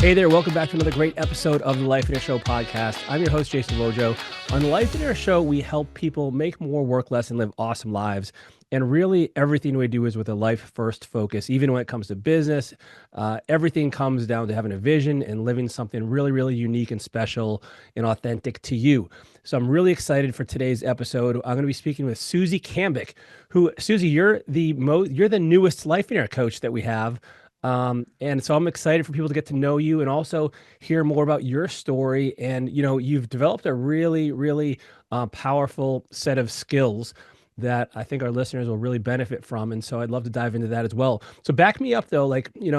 Hey there, welcome back to another great episode of the Lifeonaire Show podcast. I'm your host, Jason Wojo. On the Lifeonaire Show, we help people make more, work less, and live awesome lives. And really, everything we do is with a life-first focus. Even when it comes to business, everything comes down to having a vision and living something really, really unique and special and authentic to you. So I'm really excited for today's episode. I'm going to be speaking with Suzy Kambic, who, Suzy, you're the newest Lifeonaire coach that we have. And so I'm excited for people to get to know you and also hear more about your story. And, you've developed a really, really powerful set of skills that I think our listeners will really benefit from. And so I'd love to dive into that as well. So back me up though,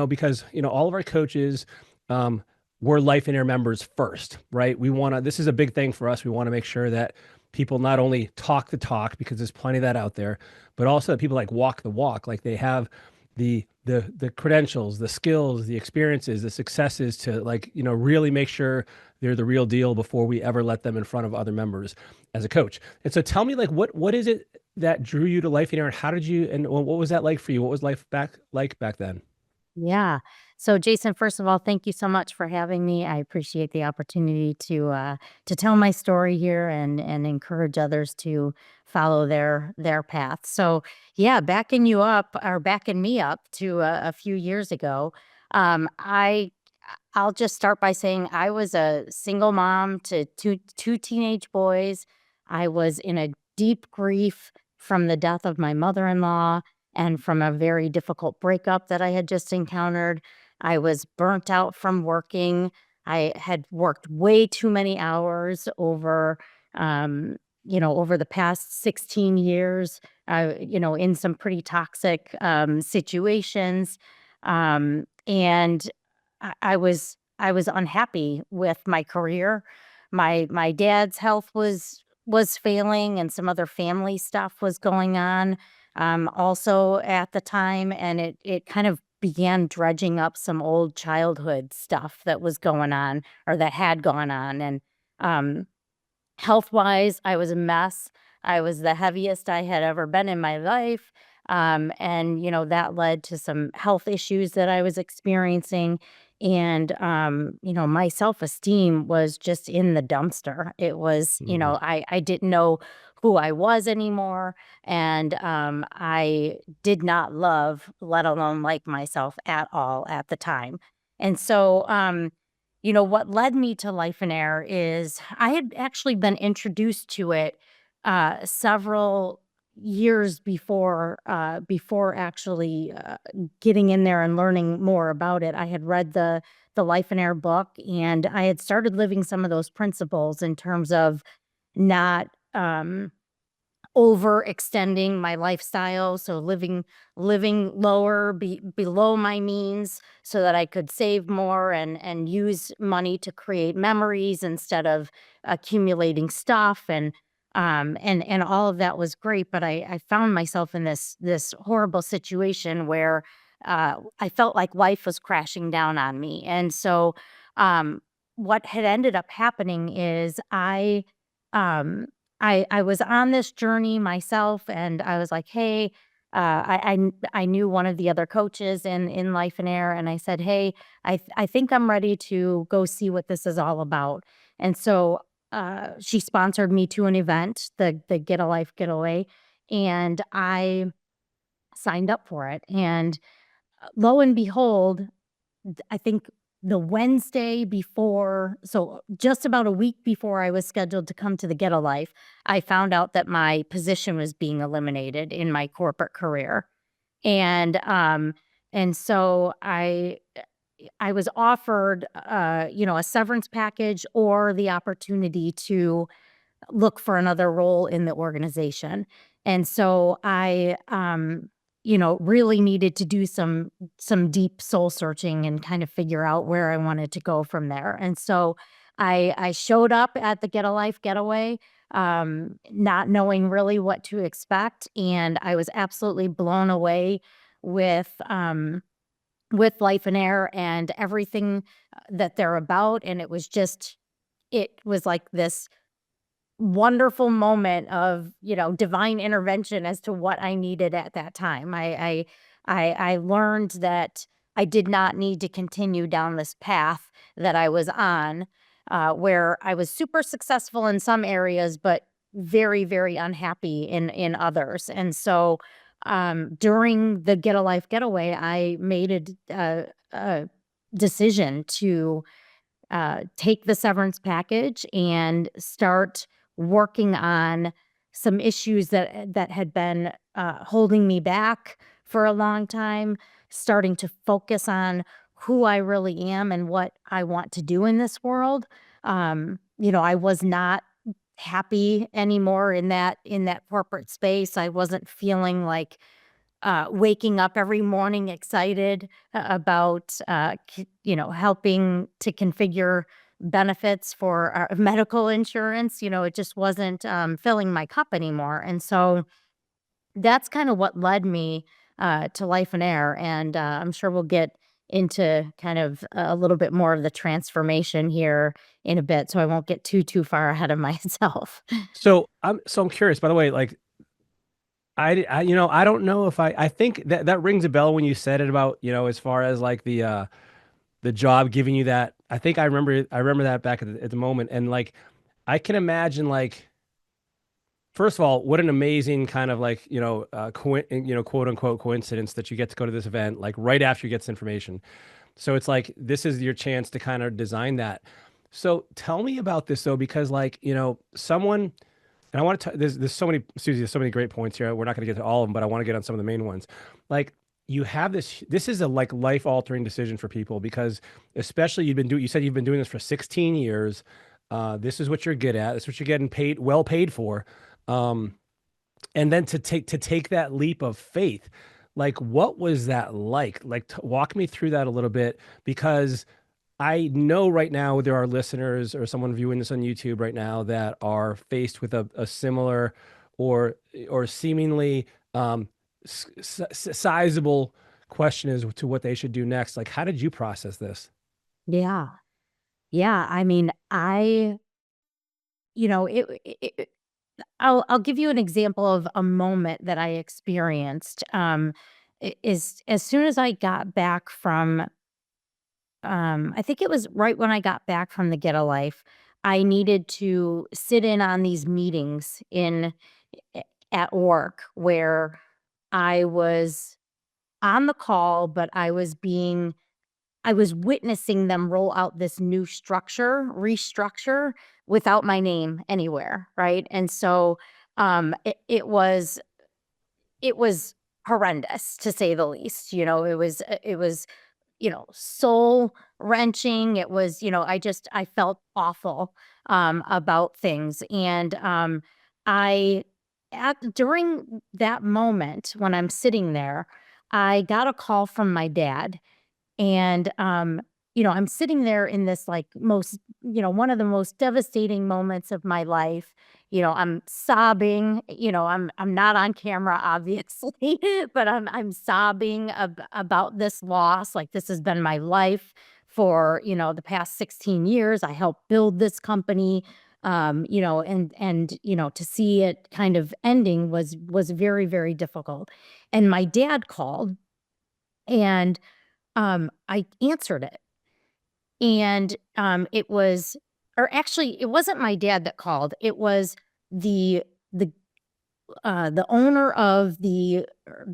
because, all of our coaches, we're Lifeonaire members first, right? This is a big thing for us. We want to make sure that people not only talk the talk, because there's plenty of that out there, but also that people walk the walk, like they have the credentials, the skills, the experiences, the successes to really make sure they're the real deal before we ever let them in front of other members as a coach. And so tell me, what is it that drew you to Lifeonaire, and how did you, and what was that like for you? What was life back then? Yeah. So Jason, first of all, thank you so much for having me. I appreciate the opportunity to tell my story here and encourage others to follow their path. So yeah, backing me up to a few years ago. I'll just start by saying I was a single mom to two teenage boys. I was in a deep grief from the death of my mother-in-law and from a very difficult breakup that I had just encountered. I was burnt out from working. I had worked way too many hours over the past 16 years, in some pretty toxic situations. And I was unhappy with my career. My dad's health was failing, and some other family stuff was going on also at the time, and it kind of began dredging up some old childhood stuff that was going on or that had gone on. And um, health wise, I was a mess. I was the heaviest I had ever been in my life. And that led to some health issues that I was experiencing. And my self esteem was just in the dumpster. It was, Mhm. I didn't know who I was anymore. And I did not love, let alone like myself at all at the time. And so, what led me to Lifeonaire is I had actually been introduced to it several years before actually getting in there and learning more about it. I had read the Lifeonaire book, and I had started living some of those principles in terms of not overextending my lifestyle, so living lower, below my means, so that I could save more and use money to create memories instead of accumulating stuff. And all of that was great, but I found myself in this horrible situation where I felt like life was crashing down on me. And so um what had ended up happening is um I was on this journey myself, and I was like, "Hey," I knew one of the other coaches in Lifeonaire, and I said, "Hey, I think I'm ready to go see what this is all about." And so she sponsored me to an event, the Get a Life Getaway, and I signed up for it. And lo and behold, I think the Wednesday before, so just about a week before I was scheduled to come to the Get a Life, I found out that my position was being eliminated in my corporate career. And so I was offered a severance package or the opportunity to look for another role in the organization. And so I really needed to do some deep soul searching and kind of figure out where I wanted to go from there. And so I showed up at the Get a Life Getaway, not knowing really what to expect, and I was absolutely blown away with um with Lifeonaire and everything that they're about. And it was like this wonderful moment of, divine intervention as to what I needed at that time. I learned that I did not need to continue down this path that I was on, where I was super successful in some areas, but very, very unhappy in others. And so, during the Get a Life Getaway, I made a decision to take the severance package and start working on some issues that had been holding me back for a long time, starting to focus on who I really am and what I want to do in this world. I was not happy anymore in that corporate space. I wasn't feeling like waking up every morning excited about, helping to configure benefits for our medical insurance. It just wasn't filling my cup anymore. And so that's kind of what led me to Lifeonaire. And I'm sure we'll get into kind of a little bit more of the transformation here in a bit. So I won't get too far ahead of myself. So I'm curious, by the way, like I don't know if I think that rings a bell when you said it about, as far as like the job giving you that. I remember that back at the moment. And like I can imagine, like, first of all, what an amazing kind of like, quote unquote coincidence that you get to go to this event like right after you get this information. So it's like this is your chance to kind of design that. So tell me about this though, because like, someone, and I want to, there's so many, Susie, there's so many great points here. We're not going to get to all of them, but I want to get on some of the main ones. Like, you have this is a like life altering decision for people because especially you said you've been doing this for 16 years. This is what you're good at. This is what you're getting well paid for. Um, and then to take that leap of faith, like what was that like walk me through that a little bit, because I know right now there are listeners or someone viewing this on YouTube right now that are faced with a similar or seemingly sizable question as to what they should do next. Like, how did you process this? Yeah. Yeah. I mean, I'll give you an example of a moment that I experienced. Is as soon as I got back from, I think it was right when I got back from the Get a Life, I needed to sit in on these meetings at work where I was on the call, but I was witnessing them roll out this new restructure without my name anywhere, right? And so, it was horrendous to say the least. It was soul wrenching. It was, I felt awful about things. And I during that moment when I'm sitting there, I got a call from my dad, and, I'm sitting there in this like one of the most devastating moments of my life. I'm sobbing, I'm not on camera, obviously, but I'm sobbing about this loss. Like, this has been my life for, the past 16 years. I helped build this company. To see it kind of ending was very, very difficult. And my dad called, and I answered it, and, it was or actually, it wasn't my dad that called, it was the the, the owner of the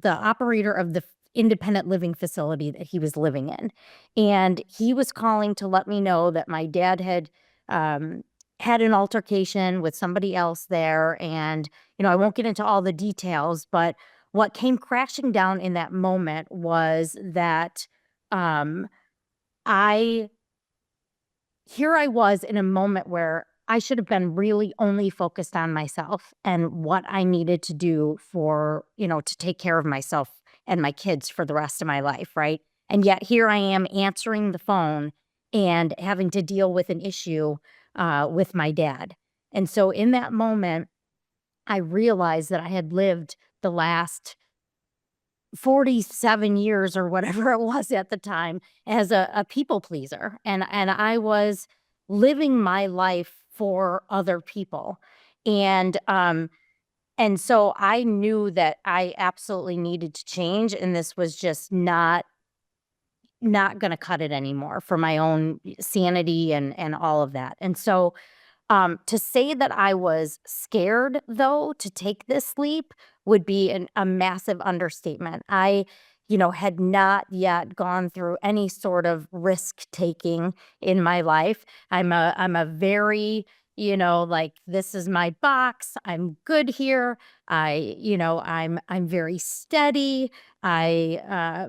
operator of the independent living facility that he was living in, and he was calling to let me know that my dad um, had an altercation with somebody else there. And, I won't get into all the details, but what came crashing down in that moment was that, um I here I was in a moment where I should have been really only focused on myself and what I needed to do for, to take care of myself and my kids for the rest of my life, right? And yet here I am answering the phone and having to deal with an issue with my dad. And so in that moment, I realized that I had lived the last 47 years or whatever it was at the time as a people pleaser, and I was living my life for other people. And so I knew that I absolutely needed to change, and this was just not not going to cut it anymore for my own sanity and all of that. And so to say that I was scared, though, to take this leap would be a massive understatement. I had not yet gone through any sort of risk taking in my life. I'm a very, like, this is my box. I'm good here. I'm very steady. I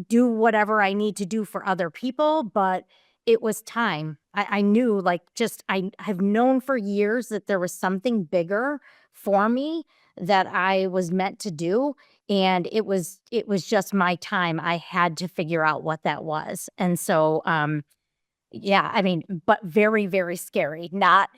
do whatever I need to do for other people, but it was time. I knew, like, I have known for years that there was something bigger for me that I was meant to do. And it was just my time. I had to figure out what that was. And so, yeah, I mean, but very, very scary. Not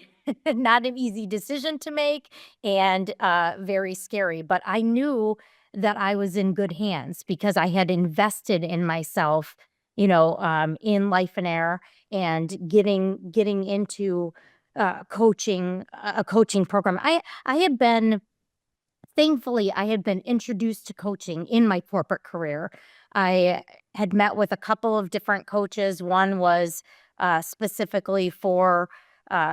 not an easy decision to make, and very scary, but I knew that I was in good hands because I had invested in myself, in Lifeonaire and getting into coaching, a coaching program. I had been Thankfully, I had been introduced to coaching in my corporate career. I had met with a couple of different coaches. One was specifically for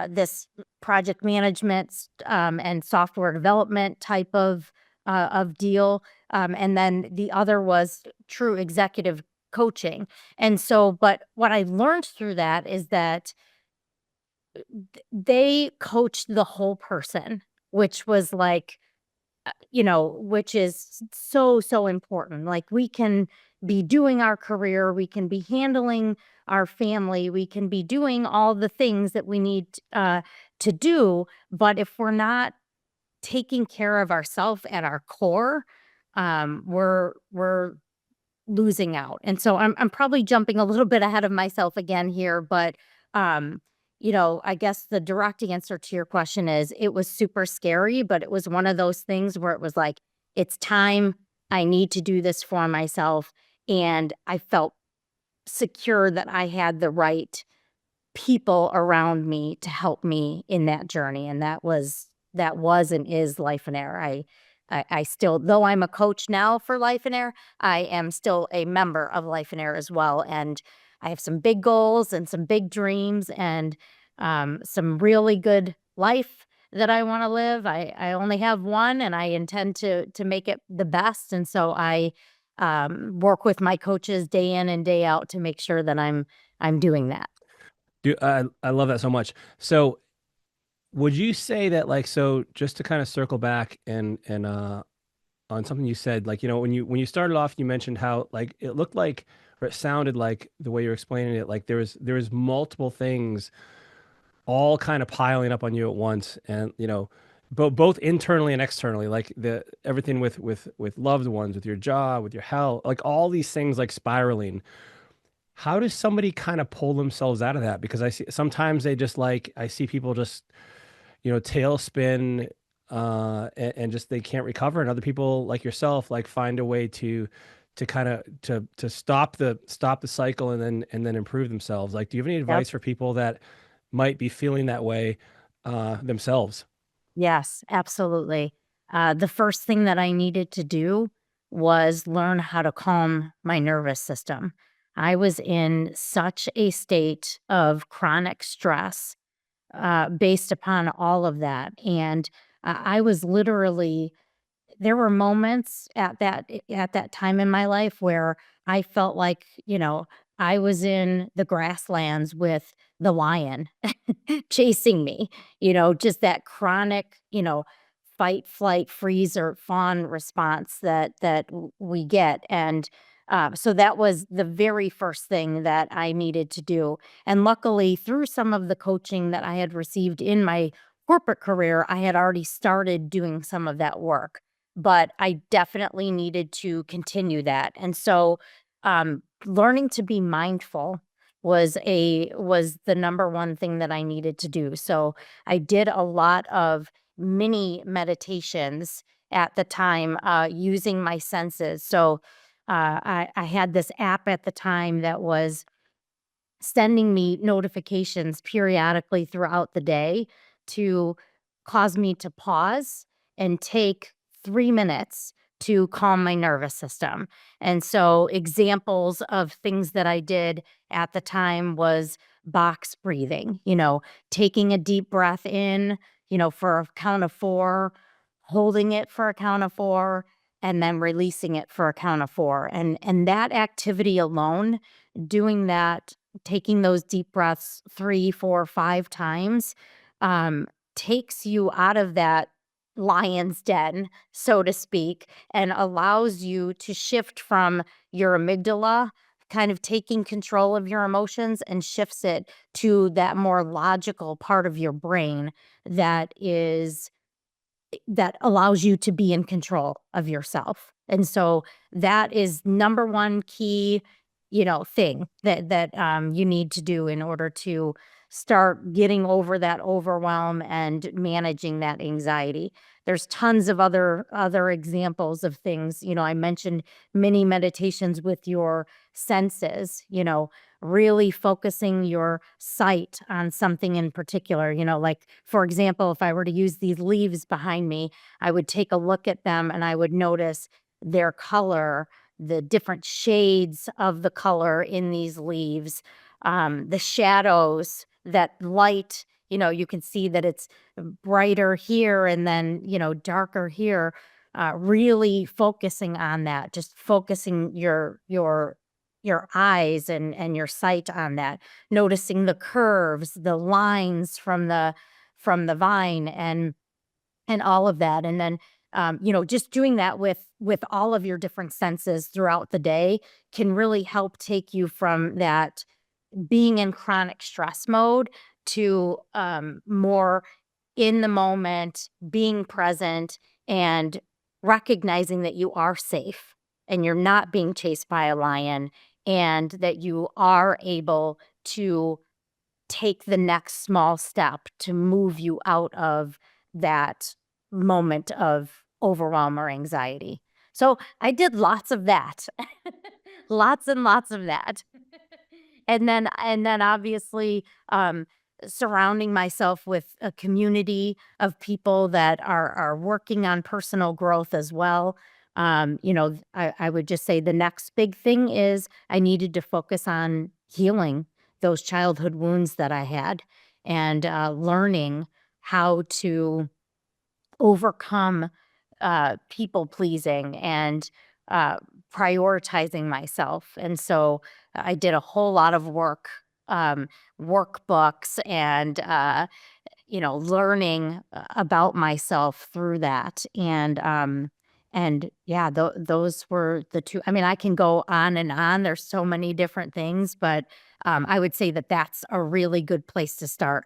this project management and software development type of deal, and then the other was true executive coaching. And so, but what I learned through that is that they coached the whole person, which was like which is so, so important. Like, we can be doing our career, we can be handling our family, we can be doing all the things that we need to do. But if we're not taking care of ourselves at our core, we're losing out. And so I'm probably jumping a little bit ahead of myself again here, but I guess the direct answer to your question is it was super scary, but it was one of those things where it was like, it's time. I need to do this for myself. And I felt secure that I had the right people around me to help me in that journey, and that was and is Lifeonaire. I still, though I'm a coach now for Lifeonaire, I am still a member of Lifeonaire as well, and I have some big goals and some big dreams and some really good life that I want to live. I only have one, and I intend to make it the best, and so I work with my coaches day in and day out to make sure that I'm doing that. Dude, I love that so much. So would you say that, like, so just to kind of circle back and on something you said, like, when you started off, you mentioned how, like, it looked like, or it sounded like, the way you're explaining it, like there was multiple things all kind of piling up on you at once, and both internally and externally, like the everything with loved ones, with your job, with your health, like all these things like spiraling. How does somebody kind of pull themselves out of that? Because I see sometimes they just, like, I see people just, tailspin, and just they can't recover, and other people like yourself, like, find a way to kind of to stop the cycle, and then improve themselves. Like, do you have any Yep. advice for people that might be feeling that way themselves? Yes, absolutely. The first thing that I needed to do was learn how to calm my nervous system. I was in such a state of chronic stress based upon all of that. And I was literally there were moments at that time in my life where I felt like, I was in the grasslands with the lion chasing me, just that chronic, fight, flight, freeze, or fawn response that we get. And so that was the very first thing that I needed to do. And luckily, through some of the coaching that I had received in my corporate career, I had already started doing some of that work, but I definitely needed to continue that. And so, learning to be mindful was the number one thing that I needed to do. So I did a lot of mini meditations at the time, using my senses. So I had this app at the time that was sending me notifications periodically throughout the day to cause me to pause and take 3 minutes to calm my nervous system. And so examples of things that I did at the time was box breathing, taking a deep breath in, for a count of 4, holding it for a count of 4, and then releasing it for a count of 4. And that activity alone, doing that, taking those deep breaths 3, 4, 5 times, um, takes you out of that lion's den, so to speak, and allows you to shift from your amygdala, kind of taking control of your emotions, and shifts it to that more logical part of your brain that is that allows you to be in control of yourself. And so that is number one key, thing that you need to do in order to start getting over that overwhelm and managing that anxiety. There's tons of other examples of things. I mentioned mini meditations with your senses, really focusing your sight on something in particular. Like, for example, if I were to use these leaves behind me, I would take a look at them and I would notice their color, the different shades of the color in these leaves, the shadows, that light. You can see that it's brighter here and then, darker here. Really focusing on that, just focusing your eyes and your sight on that, noticing the curves, the lines from the vine and all of that. And then, just doing that with all of your different senses throughout the day can really help take you from that being in chronic stress mode to more in the moment, being present, and recognizing that you are safe and you're not being chased by a lion, and that you are able to take the next small step to move you out of that moment of overwhelm or anxiety. So I did lots of that. Lots and lots of that. And then obviously, surrounding myself with a community of people that are working on personal growth as well. I would just say the next big thing is I needed to focus on healing those childhood wounds that I had, and learning how to overcome people pleasing and uh, prioritizing myself. And so I did a whole lot of work, workbooks, and learning about myself through that. And yeah, those were the two. I mean, I can go on and on. There's so many different things, but I would say that that's a really good place to start.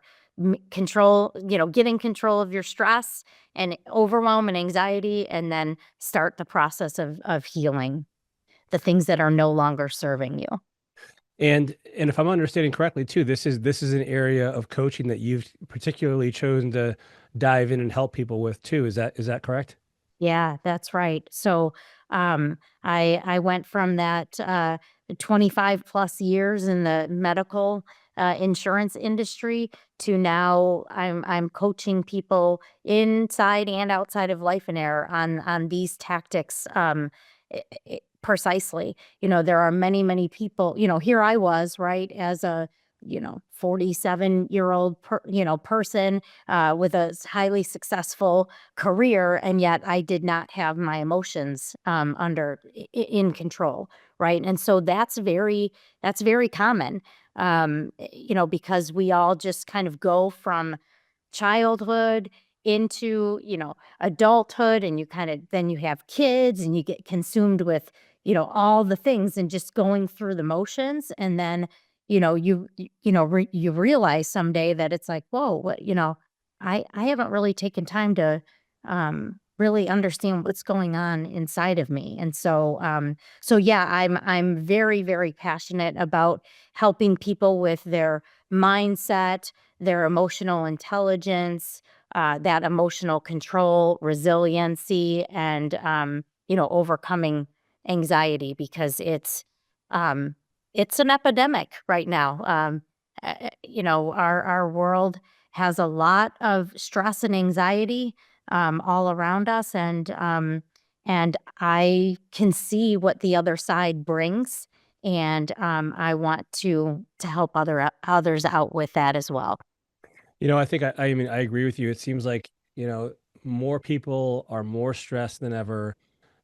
Control, getting control of your stress and overwhelm and anxiety, and then start the process of healing the things that are no longer serving you. And if I'm understanding correctly too, this is an area of coaching that you've particularly chosen to dive in and help people with too. Is that correct? Yeah, that's right. So, I went from that 25 plus years in the medical insurance industry to now I'm coaching people inside and outside of Lifeonaire on these tactics, precisely. There are many people. Here I was, right, as a 47-year-old person with a highly successful career, and yet I did not have my emotions in control, right? And so that's very common, because we all just kind of go from childhood into, adulthood, and you kind of then you have kids and you get consumed with, all the things and just going through the motions. And then, you realize someday that it's like, whoa, what, I haven't really taken time to really understand what's going on inside of me. And so yeah, I'm very, very passionate about helping people with their mindset, their emotional intelligence, that emotional control, resiliency, and overcoming anxiety, because it's an epidemic right now. Our world has a lot of stress and anxiety all around us, and I can see what the other side brings, and I want to help others out with that as well. I think I mean I agree with you. It seems like, more people are more stressed than ever.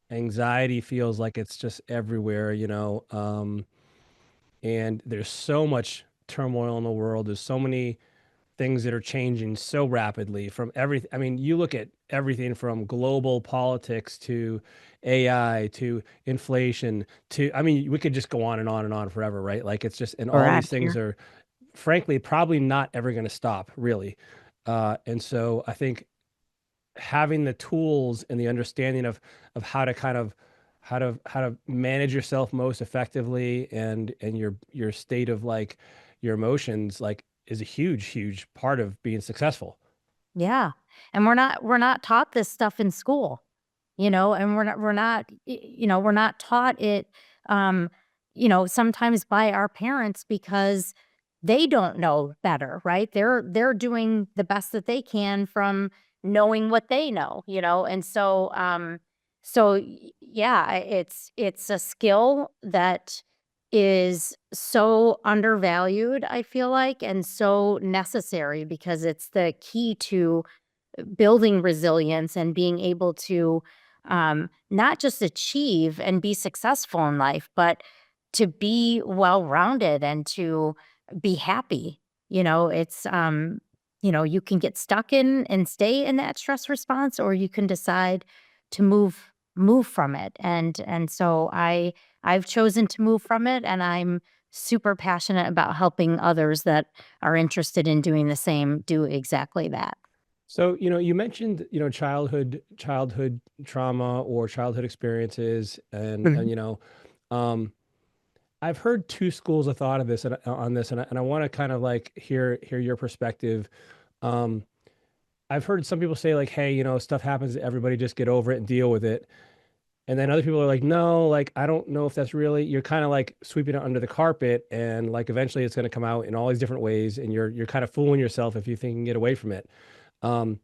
Anxiety feels like it's just everywhere, and there's so much turmoil in the world. There's so many things that are changing so rapidly from everything. I mean, you look at everything from global politics to AI to inflation to, I mean, we could just go on and on and on forever, right? Like it's just, and all these Correct. things are frankly probably not ever going to stop, really. And so I think having the tools and the understanding of how to kind of how to manage yourself most effectively and your state of like your emotions like is a huge part of being successful. Yeah. And we're not taught this stuff in school, and we're not taught it, um, sometimes by our parents because they don't know better, right? They're doing the best that they can from knowing what they know, and yeah, it's a skill that is so undervalued, I feel like, and so necessary because it's the key to building resilience and being able to not just achieve and be successful in life, but to be well rounded and to be happy. You can get stuck in and stay in that stress response, or you can decide to move from it. And so I've chosen to move from it, and I'm super passionate about helping others that are interested in doing the same do exactly that. So, you mentioned, childhood trauma or childhood experiences and um I've heard two schools of thought of this and on this and I want to kind of like hear your perspective. Um I've heard some people say like, hey, stuff happens to everybody, just get over it and deal with it. And then other people are like, no, like I don't know if that's really, you're kind of like sweeping it under the carpet and like eventually it's going to come out in all these different ways and you're kind of fooling yourself if you think you can get away from it. Um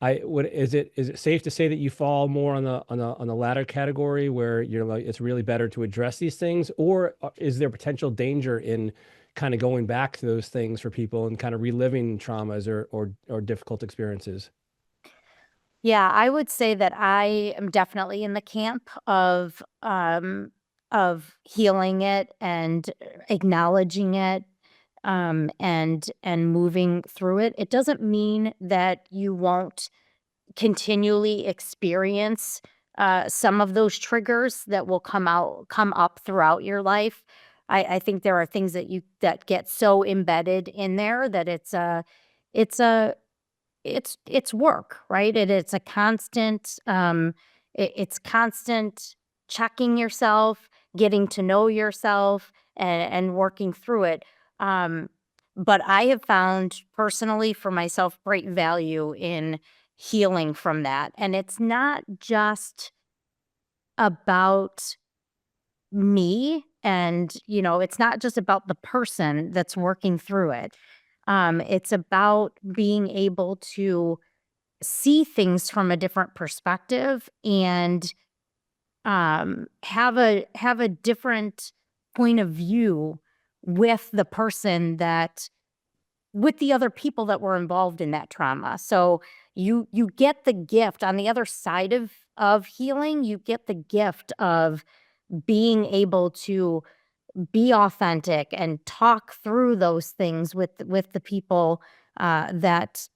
I would is it safe to say that you fall more on the latter category where you're like it's really better to address these things, or is there potential danger in kind of going back to those things for people and kind of reliving traumas or difficult experiences? Yeah, I would say that I am definitely in the camp of healing it and acknowledging it, and moving through it. It doesn't mean that you won't continually experience some of those triggers that will come up throughout your life. I think there are things that get so embedded in there that it's a it's work, right? It's a constant, it's constant checking yourself, getting to know yourself, and working through it. Um, but I have found personally for myself great value in healing from that. And it's not just about me, and it's not just about the person that's working through it. It's about being able to see things from a different perspective and have a different point of view with the person that with the other people that were involved in that trauma. So you get the gift on the other side of healing. You get the gift of being able to be authentic and talk through those things with the people that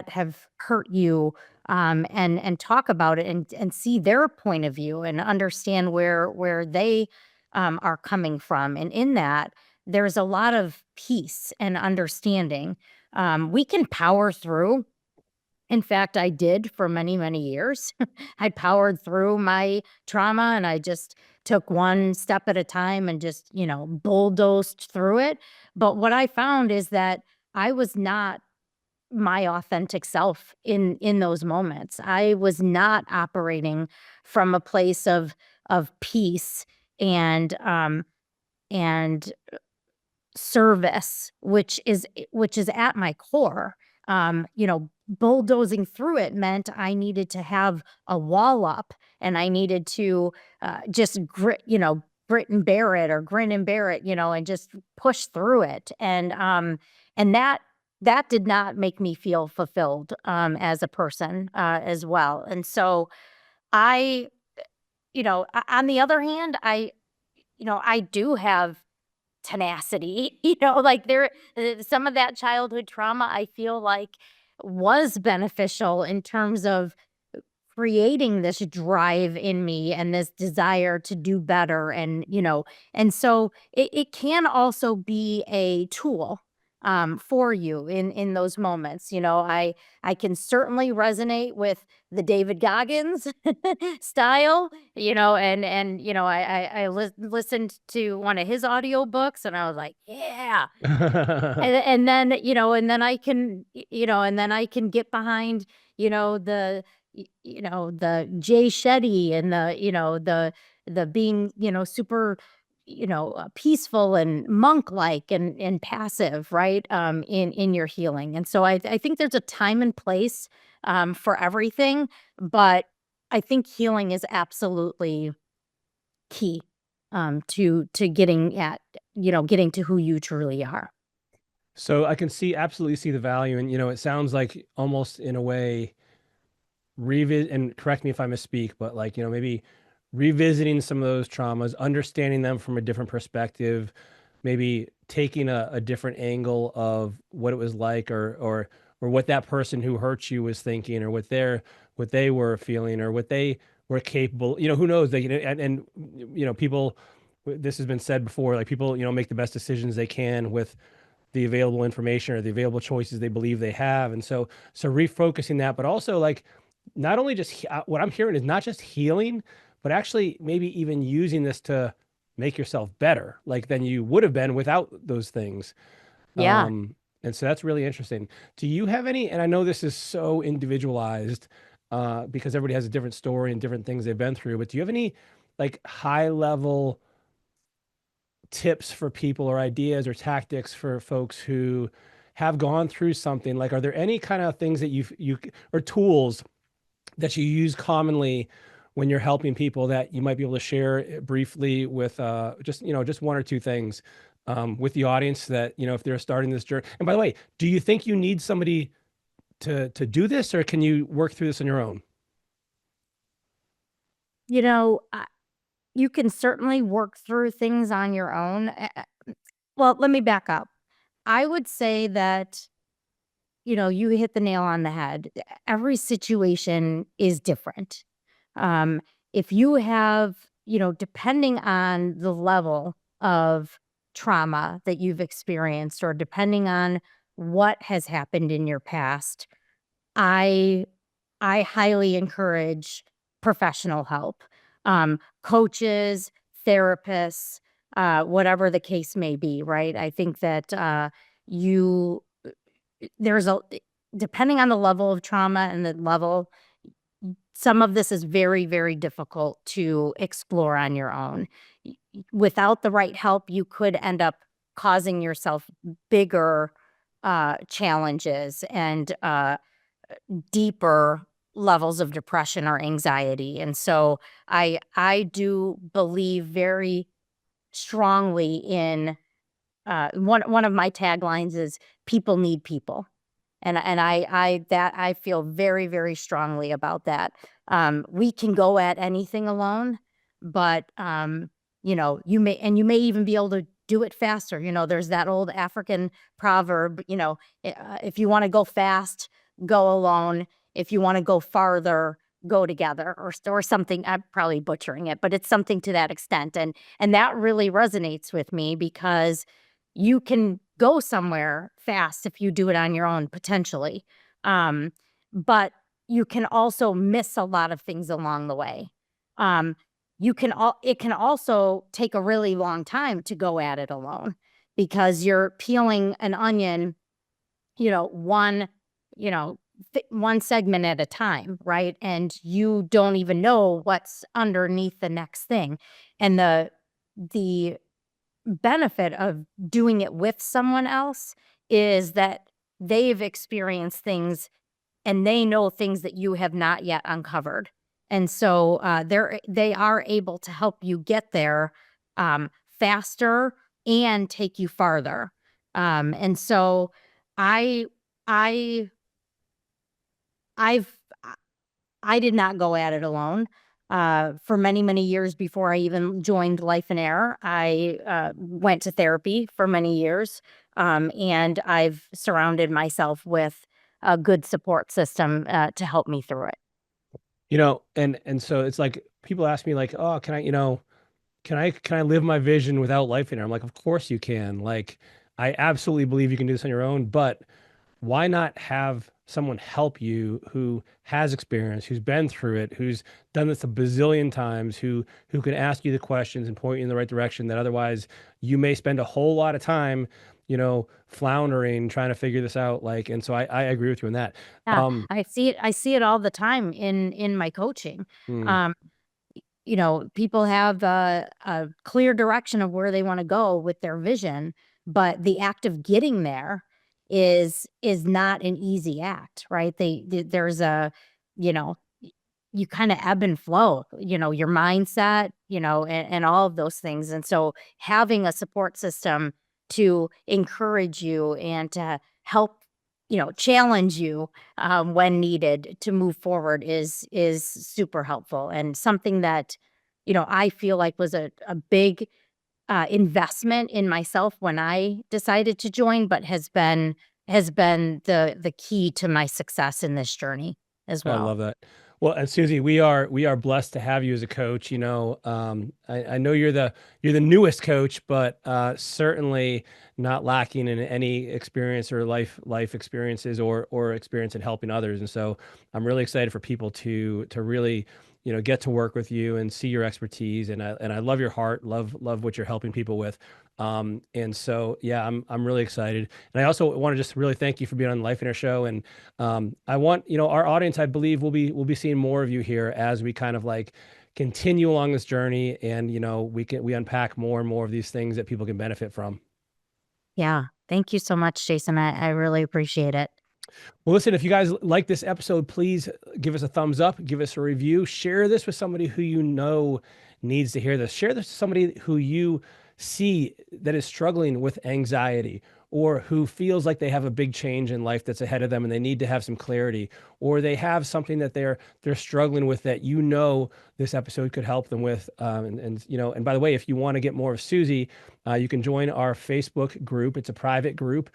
have hurt you, and talk about it and see their point of view and understand where they are coming from. And in that, there's a lot of peace and understanding. We can power through. In fact, I did for many, many years. I powered through my trauma and I just took one step at a time and just, bulldozed through it. But what I found is that I was not my authentic self in those moments. I was not operating from a place of peace and service, which is at my core. bulldozing through it meant I needed to have a wall up, and I needed to just grit and bear it, or grin and bear it, and just push through it. And that did not make me feel fulfilled as a person as well. And so I, on the other hand, I do have tenacity, like some of that childhood trauma I feel like was beneficial in terms of creating this drive in me and this desire to do better. And so it can also be a tool for you in those moments. I can certainly resonate with the David Goggins style, and listened to one of his audiobooks, and I was like, yeah. And then I can get behind, the Jay Shetty, and the being, super, peaceful and monk-like and passive, right? In your healing. And so I think there's a time and place for everything, but I think healing is absolutely key to getting to who you truly are. So I can absolutely see the value. And, it sounds like almost in a way, revisit, and correct me if I misspeak, but like, maybe revisiting some of those traumas, understanding them from a different perspective, maybe taking a different angle of what it was like, or what that person who hurt you was thinking, or what they were feeling, or what they were capable, who knows, and people, this has been said before, like people, make the best decisions they can with the available information or the available choices they believe they have. And so refocusing that, but also like not only just what I'm hearing is not just healing, but actually maybe even using this to make yourself better, like than you would have been without those things. Yeah. And so that's really interesting. Do you have any, and I know this is so individualized, because everybody has a different story and different things they've been through, but do you have any like high level tips for people, or ideas or tactics for folks who have gone through something? Like, are there any kind of things that you or tools that you use commonly when you're helping people that you might be able to share briefly with just one or two things with the audience, that if they're starting this journey? And by the way, do you think you need somebody to do this, or can you work through this on your own? You know, I You can certainly work through things on your own. Well, let me back up. I would say that, you hit the nail on the head. Every situation is different. Um, if you have, depending on the level of trauma that you've experienced, or depending on what has happened in your past, I I highly encourage professional help, coaches, therapists, whatever the case may be, right? I think that you there's a depending on the level of trauma and the level, some of this is very, very difficult to explore on your own. Without the right help, you could end up causing yourself bigger challenges and deeper levels of depression or anxiety. And so I do believe very strongly in one of my taglines is people need people. And I feel very, very strongly about that. We can go at anything alone, but you may even be able to do it faster. There's that old African proverb, if you want to go fast, go alone. If you want to go farther, go together, or something. I'm probably butchering it, but it's something to that extent. And that really resonates with me, because you can go somewhere fast if you do it on your own, potentially. Um, but you can also miss a lot of things along the way. Um, it can also take a really long time to go at it alone, because you're peeling an onion, one, one segment at a time, right? And you don't even know what's underneath the next thing. And the benefit of doing it with someone else is that they've experienced things and they know things that you have not yet uncovered. And so they are able to help you get there faster and take you farther. And so I I I've I did not go at it alone. For many, many years before I even joined Lifeonaire, I went to therapy for many years, and I've surrounded myself with a good support system to help me through it. And so it's like people ask me like, oh, can I live my vision without life in it? I'm like, of course you can. Like, I absolutely believe you can do this on your own, but why not have someone help you who has experience, who's been through it, who's done this a bazillion times, who can ask you the questions and point you in the right direction that otherwise you may spend a whole lot of time, floundering, trying to figure this out. Like, and so I agree with you on that. Yeah, Um, I see it all the time in my coaching. mm, Um, people have a clear direction of where they want to go with their vision, but the act of getting there is not an easy act, right? There's a, you know, you kind of ebb and flow, your mindset, and all of those things. And so having a support system to encourage you and to help, challenge you when needed to move forward is super helpful and something that, I feel like was a big investment in myself when I decided to join, but has been the key to my success in this journey as I well. love that. Well, and Susie, we are blessed to have you as a coach. I know you're the newest coach, but certainly not lacking in any experience or life experiences or experience in helping others. And so I'm really excited for people to really get to work with you and see your expertise. And I love your heart, love what you're helping people with. And so yeah, I'm really excited. And I also want to just really thank you for being on the Lifeonaire show. And I want, our audience, I believe we'll be seeing more of you here as we kind of like continue along this journey, and we unpack more and more of these things that people can benefit from. Yeah. Thank you so much, Jason. I really appreciate it. Well, listen, if you guys like this episode, please give us a thumbs up, give us a review, share this with somebody who needs to hear this. Share this with somebody who you see that is struggling with anxiety, or who feels like they have a big change in life that's ahead of them and they need to have some clarity, or they have something that they're struggling with that this episode could help them with. And by the way, if you want to get more of Suzy, you can join our Facebook group. It's a private group.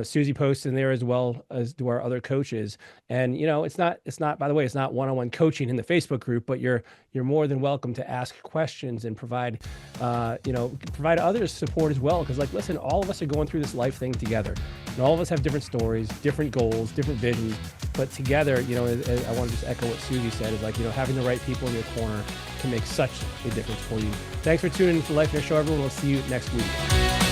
Suzy posts in there as well as do our other coaches. And it's not by the way, it's not one-on-one coaching in the Facebook group, but you're more than welcome to ask questions and provide others support as well. Because like, listen, all of us are going through this life thing together, and all of us have different stories, different goals, different visions. But together, I want to just echo what Suzy said, is like, having the right people in your corner can make such a difference for you. Thanks for tuning in to the Lifeonaire Show, everyone. We'll see you next week.